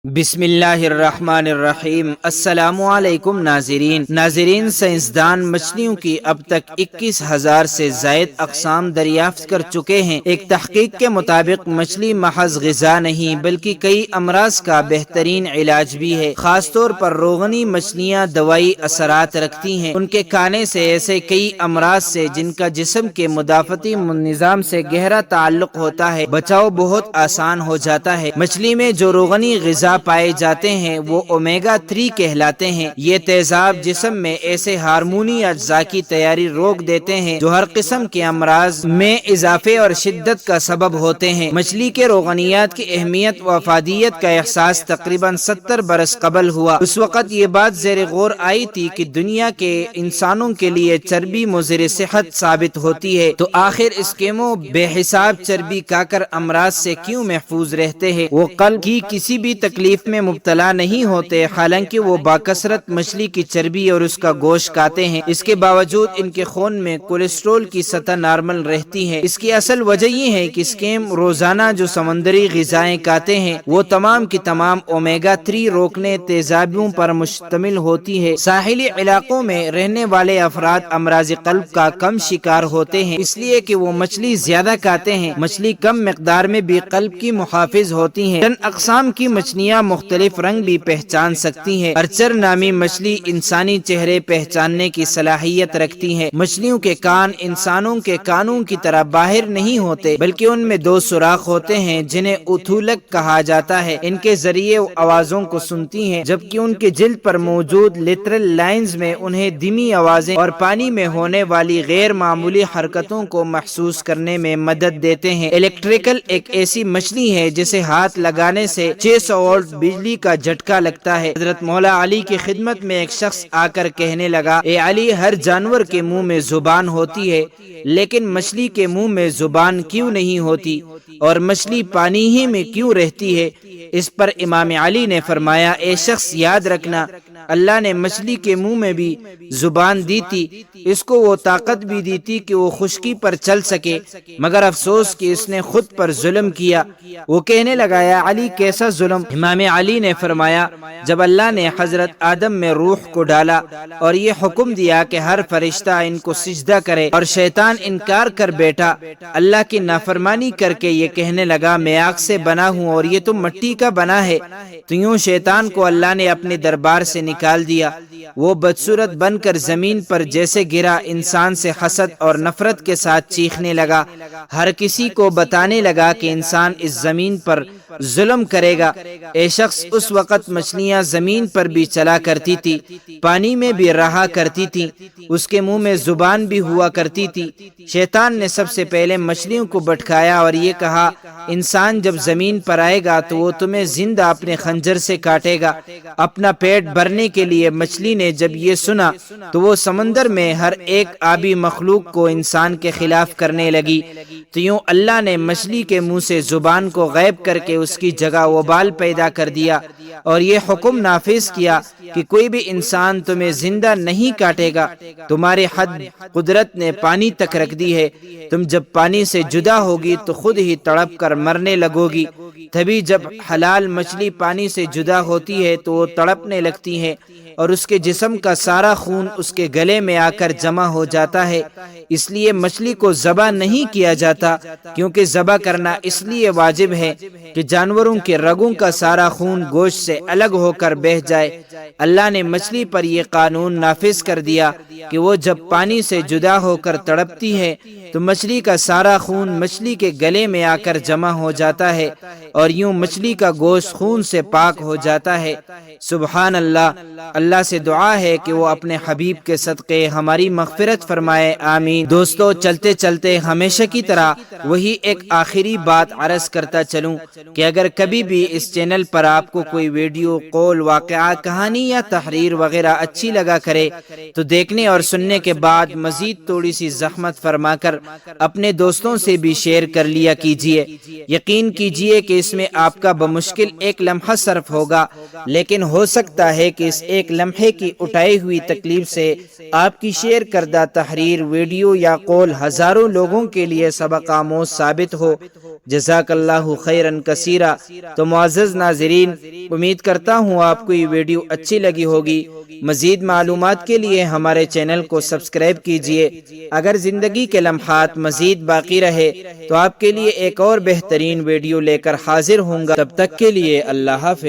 بسم اللہ الرحمن الرحیم۔ السلام علیکم ناظرین، سائنسدان مچھلیوں کی اب تک 21,000 سے زائد اقسام دریافت کر چکے ہیں۔ ایک تحقیق کے مطابق مچھلی محض غذا نہیں بلکہ کئی امراض کا بہترین علاج بھی ہے۔ خاص طور پر روغنی مچھلیاں دوائی اثرات رکھتی ہیں۔ ان کے کھانے سے ایسے کئی امراض سے جن کا جسم کے مدافعتی نظام سے گہرا تعلق ہوتا ہے بچاؤ بہت آسان ہو جاتا ہے۔ مچھلی میں جو روغنی غذا پائے جاتے ہیں وہ اومیگا 3 کہلاتے ہیں۔ یہ تیزاب جسم میں ایسے ہارمونی اجزاء کی تیاری روک دیتے ہیں جو ہر قسم کے امراض میں اضافے اور شدت کا سبب ہوتے ہیں۔ مچھلی کے روغنیات کی اہمیت و افادیت کا احساس تقریباً 70 برس قبل ہوا۔ اس وقت یہ بات زیر غور آئی تھی کہ دنیا کے انسانوں کے لیے چربی مضر صحت ثابت ہوتی ہے، تو آخر اسکیمو بے حساب چربی کھا کر امراض سے کیوں محفوظ رہتے ہیں؟ وہ قلب کی کسی بھی تکلیف میں مبتلا نہیں ہوتے، حالانکہ وہ باکثرت مچھلی کی چربی اور اس کا گوشت کھاتے ہیں۔ اس کے باوجود ان کے خون میں کولیسٹرول کی سطح نارمل رہتی ہے۔ اس کی اصل وجہ یہ ہے کہ اسکیم روزانہ جو سمندری غذائیں کھاتے ہیں وہ تمام کی تمام اومیگا 3 روکنے تیزابوں پر مشتمل ہوتی ہے۔ ساحلی علاقوں میں رہنے والے افراد امراض قلب کا کم شکار ہوتے ہیں، اس لیے کہ وہ مچھلی زیادہ کھاتے ہیں۔ مچھلی کم مقدار میں بھی قلب کی محافظ ہوتی ہیں۔ چند اقسام کی مچھلیاں مختلف رنگ بھی پہچان سکتی ہیں۔ ارچر نامی مچھلی انسانی چہرے پہچاننے کی صلاحیت رکھتی ہے۔ مچھلیوں کے کان انسانوں کے کانوں کی طرح باہر نہیں ہوتے بلکہ ان میں 2 سوراخ ہوتے ہیں جنہیں اوتھولک کہا جاتا ہے۔ ان کے ذریعے وہ آوازوں کو سنتی ہیں، جبکہ ان کے جلد پر موجود لیٹرل لائنز میں انہیں دھیمی آوازیں اور پانی میں ہونے والی غیر معمولی حرکتوں کو محسوس کرنے میں مدد دیتے ہیں۔ الیکٹریکل ایک ایسی مچھلی ہے جسے ہاتھ لگانے سے 600 وولٹ بجلی کا جھٹکا لگتا ہے۔ حضرت مولا علی کی خدمت میں ایک شخص آ کر کہنے لگا، اے علی، ہر جانور کے منہ میں زبان ہوتی ہے لیکن مچھلی کے منہ میں زبان کیوں نہیں ہوتی، اور مچھلی پانی ہی میں کیوں رہتی ہے؟ اس پر امام علی نے فرمایا، اے شخص، یاد رکھنا، اللہ نے مچھلی کے منہ میں بھی زبان دی تھی، اس کو وہ طاقت بھی دی تھی کہ وہ خشکی پر چل سکے، مگر افسوس کہ اس نے خود پر ظلم کیا۔ وہ کہنے لگا، یا علی، کیسا ظلم؟ امام علی نے فرمایا، جب اللہ نے حضرت آدم میں روح کو ڈالا اور یہ حکم دیا کہ ہر فرشتہ ان کو سجدہ کرے اور شیطان انکار کر بیٹھا، اللہ کی نافرمانی کر کے یہ کہنے لگا، میں آگ سے بنا ہوں اور یہ تو مٹی کا بنا ہے، تو یوں شیطان کو اللہ نے اپنے دربار سے نکال دیا۔ وہ بدصورت بن کر زمین پر جیسے گرا، انسان سے حسد اور نفرت کے ساتھ چیخنے لگا، ہر کسی کو بتانے لگا کہ انسان اس زمین پر ظلم کرے گا۔ اے شخص، اس وقت مچھلیاں زمین پر بھی چلا کرتی تھی، پانی میں بھی رہا کرتی تھی، اس کے منہ میں زبان بھی ہوا کرتی تھی۔ شیطان نے سب سے پہلے مچھلیوں کو بٹکایا اور یہ کہا، انسان جب زمین پر آئے گا تو وہ تمہیں زندہ اپنے خنجر سے کاٹے گا۔ اپنا پیٹ بھرنے کے لیے مچھلی نے جب یہ سنا تو وہ سمندر میں ہر ایک آبی مخلوق کو انسان کے خلاف کرنے لگی، تو یوں اللہ نے مچھلی کے منہ سے زبان کو غائب کر کے اس کی جگہ وبال پیدا کر دیا اور یہ حکم نافذ کیا کہ کوئی بھی انسان تمہیں زندہ نہیں کاٹے گا۔ تمہاری حد قدرت نے پانی تک رکھ دی ہے، تم جب پانی سے جدا ہوگی تو خود ہی تڑپ کر مرنے لگو گی۔ تبھی جب حلال مچھلی پانی سے جدا ہوتی ہے تو وہ تڑپنے لگتی ہے اور اس کے جسم کا سارا خون اس کے گلے میں آ کر جمع ہو جاتا ہے۔ اس لیے مچھلی کو ذبح نہیں کیا جاتا، کیونکہ ذبح کرنا اس لیے واجب ہے کہ جانوروں کے رگوں کا سارا خون گوشت سے الگ ہو کر بہہ جائے۔ اللہ نے مچھلی پر یہ قانون نافذ کر دیا کہ وہ جب پانی سے جدا ہو کر تڑپتی ہے تو مچھلی کا سارا خون مچھلی کے گلے میں آ کر جمع ہو جاتا ہے اور یوں مچھلی کا گوشت خون سے پاک ہو جاتا ہے۔ سبحان اللہ۔ اللہ سے دعا ہے کہ وہ اپنے حبیب کے صدقے ہماری مغفرت فرمائے، آمین۔ دوستو، چلتے چلتے ہمیشہ کی طرح وہی ایک آخری بات عرض کرتا چلوں کہ اگر کبھی بھی اس چینل پر آپ کو کوئی ویڈیو، قول، واقعہ، کہانی یا تحریر وغیرہ اچھی لگا کرے تو دیکھنے اور سننے کے بعد مزید تھوڑی سی زحمت فرما کر اپنے دوستوں سے بھی شیئر کر لیا کیجیے۔ یقین کیجیے کہ اس میں آپ کا بمشکل ایک لمحہ صرف ہوگا، لیکن ہو سکتا ہے کہ اس ایک لمحے کی اٹھائی ہوئی تکلیف سے آپ کی شیئر کردہ تحریر، ویڈیو یا قول ہزاروں لوگوں کے لیے سبق آموز ثابت ہو۔ جزاک اللہ خیرا کثیرا۔ تو معزز ناظرین، امید کرتا ہوں آپ کو یہ ویڈیو اچھی لگی ہوگی۔ مزید معلومات کے لیے ہمارے چینل کو سبسکرائب کیجئے۔ اگر زندگی کے لمحات مزید باقی رہے تو آپ کے لیے ایک اور بہترین ویڈیو لے کر حاضر ہوں گا۔ تب تک کے لیے اللہ حافظ۔